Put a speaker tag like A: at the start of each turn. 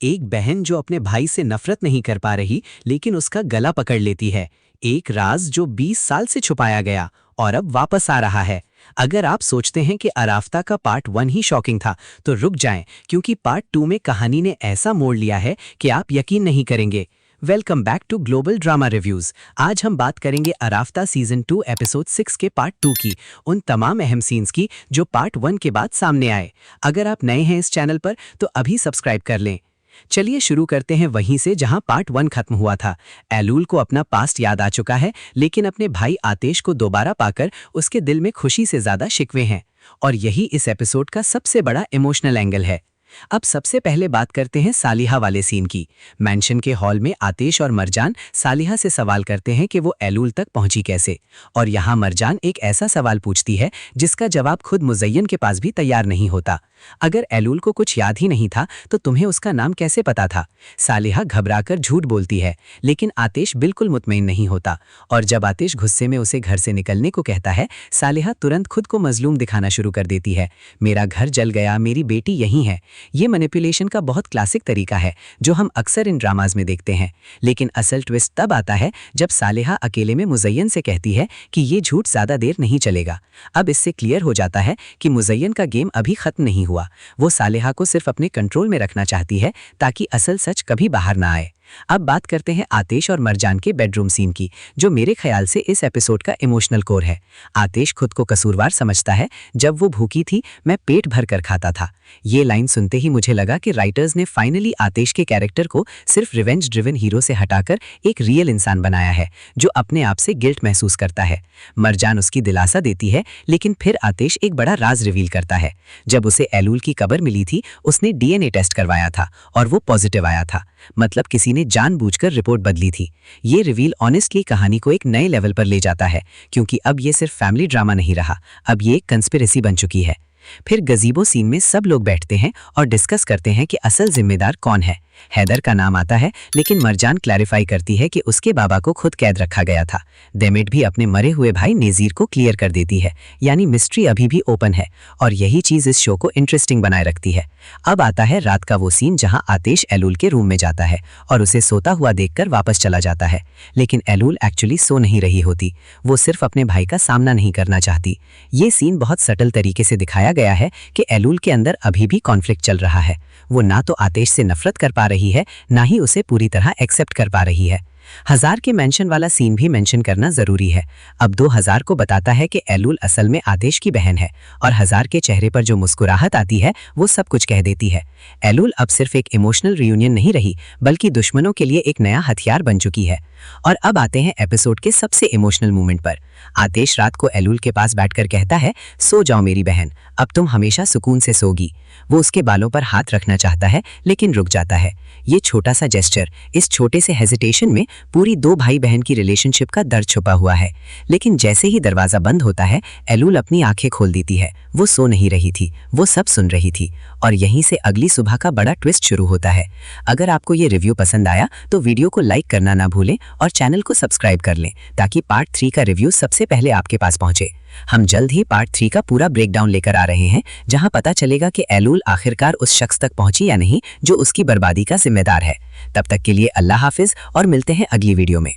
A: एक बहन जो अपने भाई से नफरत नहीं कर पा रही लेकिन उसका गला पकड़ लेती है। एक राज जो 20 साल से छुपाया गया और अब वापस आ रहा है। अगर आप सोचते हैं कि अराफ्ता का पार्ट 1 ही शॉकिंग था तो रुक जाएं, क्योंकि पार्ट 2 में कहानी ने ऐसा मोड़ लिया है कि आप यकीन नहीं करेंगे। Welcome back to Global Drama Reviews. आज हम बात करेंगे अराफ्ता सीजन 2 एपिसोड 6 के पार्ट 2 की, उन तमाम अहम सीन्स की जो पार्ट 1 के बाद सामने आए। अगर आप नए हैं इस चैनल पर तो अभी सब्सक्राइब कर लें। चलिए शुरू करते हैं वहीं से जहां पार्ट 1 खत्म हुआ था। एलूल को अपना पास्ट याद आ चुका है, लेकिन अपने भाई आतेश को दोबारा पाकर उसके दिल में खुशी से ज्यादा शिकवे हैं, और यही इस एपिसोड का सबसे बड़ा इमोशनल एंगल है। अब सबसे पहले बात करते हैं सालिहा वाले सीन की। मेंशन के हॉल में आतेश और मरजान सालिहा से सवाल करते हैं कि वो एलूल तक पहुंची कैसे, और यहाँ मरजान एक ऐसा सवाल पूछती है जिसका जवाब खुद मुज़य्यन के पास भी तैयार नहीं होता। अगर एलूल को कुछ याद ही नहीं था तो तुम्हें उसका नाम कैसे पता था? सालिहा घबराकर झूठ बोलती है, लेकिन आतेश बिल्कुल मुतमईन नहीं होता, और जब आतेश गुस्से में उसे घर से निकलने को कहता है, सालिहा तुरंत खुद को मजलूम दिखाना शुरू कर देती है। मेरा घर जल गया, मेरी बेटी यहीं है। ये मैनिपुलेशन का बहुत क्लासिक तरीका है जो हम अक्सर इन ड्रामाज में देखते हैं, लेकिन असल ट्विस्ट तब आता है जब सालिहा अकेले में मुज़य्यन से कहती है कि ये झूठ ज्यादा देर नहीं चलेगा। अब इससे क्लियर हो जाता है कि मुज़य्यन का गेम अभी खत्म नहीं हुआ। वो सालिहा को सिर्फ अपने कंट्रोल में रखना चाहती है ताकि असल सच कभी बाहर ना आए। अब बात करते हैं आतेश और मरजान के बेडरूम सीन की, जो मेरे ख्याल से इस एपिसोड का इमोशनल कोर है। आतेश खुद को कसूरवार समझता है। जब वो भूखी थी मैं पेट भर कर खाता था। ये लाइन सुनते ही मुझे लगा कि राइटर्स ने फाइनली आतेश के कैरेक्टर को सिर्फ रिवेंज ड्रिवन हीरो से हटाकर एक रियल इंसान बनाया है जो अपने आप से गिल्ट महसूस करता है। मरजान उसकी दिलासा देती है, लेकिन फिर आतेश एक बड़ा राज रिवील करता है। जब उसे एलूल की कब्र मिली थी उसने डीएनए टेस्ट करवाया था और वो पॉजिटिव आया था, मतलब किसी ने जानबूझकर रिपोर्ट बदली थी। ये रिवील ऑनेस्टली कहानी को एक नए लेवल पर ले जाता है, क्योंकि अब ये सिर्फ फैमिली ड्रामा नहीं रहा, अब ये एक कंस्पिरेसी बन चुकी है। फिर गजीबो सीन में सब लोग बैठते हैं और डिस्कस करते हैं कि असल जिम्मेदार कौन है। हैदर का नाम आता है, लेकिन मरजान क्लैरिफाई करती है कि उसके बाबा को खुद कैद रखा गया था। देमिट भी अपने मरे हुए भाई नेजीर को क्लियर कर देती है, यानी मिस्ट्री अभी भी ओपन है, और यही चीज इस शो को इंटरेस्टिंग बनाए रखती है। अब आता है रात का वो सीन जहां आतेश एलूल के रूम में जाता है और उसे सोता हुआ देखकर वापस चला जाता है, लेकिन एलूल एक्चुअली सो नहीं रही होती, वो सिर्फ अपने भाई का सामना नहीं करना चाहती। ये सीन बहुत सटल तरीके से दिखाया गया है कि एलूल के अंदर अभी भी कॉन्फ्लिक्ट चल रहा है। वो ना तो आतेश से नफरत कर पा रही है, ना ही उसे पूरी तरह एक्सेप्ट कर पा रही है। 1000 के मेंशन वाला सीन भी मेंशन करना जरूरी है। अब 2000 को बताता है कि एलूल असल में आतेश की बहन है, और 1000 के चेहरे पर जो मुस्कुराहट आती है वो सब कुछ कह देती है। एलूल अब सिर्फ एक इमोशनल रियूनियन नहीं रही, बल्कि दुश्मनों के लिए एक नया हथियार बन चुकी है। और अब आते हैं एपिसोड के सबसे इमोशनल मोमेंट पर। आतेश रात को एलूल के पास बैठकर कहता है, सो जाओ मेरी बहन, अब तुम हमेशा सुकून से सोगी। वो उसके बालों पर हाथ रखना चाहता है, लेकिन रुक जाता है। ये छोटा सा जेस्चर, इस छोटे से हेजिटेशन में पूरी दो भाई बहन की रिलेशनशिप का दर्द छुपा हुआ है। लेकिन जैसे ही दरवाजा बंद होता है, एलूल अपनी आंखें खोल देती है। वो सो नहीं रही थी, वो सब सुन रही थी, और यहीं से अगली सुबह का बड़ा ट्विस्ट शुरू होता है। अगर आपको ये रिव्यू पसंद आया तो वीडियो को लाइक करना ना भूलें और चैनल को सब्सक्राइब कर लें, ताकि पार्ट 3 का रिव्यू सबसे पहले आपके पास पहुंचे। हम जल्द ही पार्ट 3 का पूरा ब्रेकडाउन लेकर आ रहे हैं, जहां पता चलेगा कि एलूल आखिरकार उस शख्स तक पहुंची या नहीं जो उसकी बर्बादी का जिम्मेदार है। तब तक के लिए अल्लाह हाफिज, और मिलते हैं अगली वीडियो में।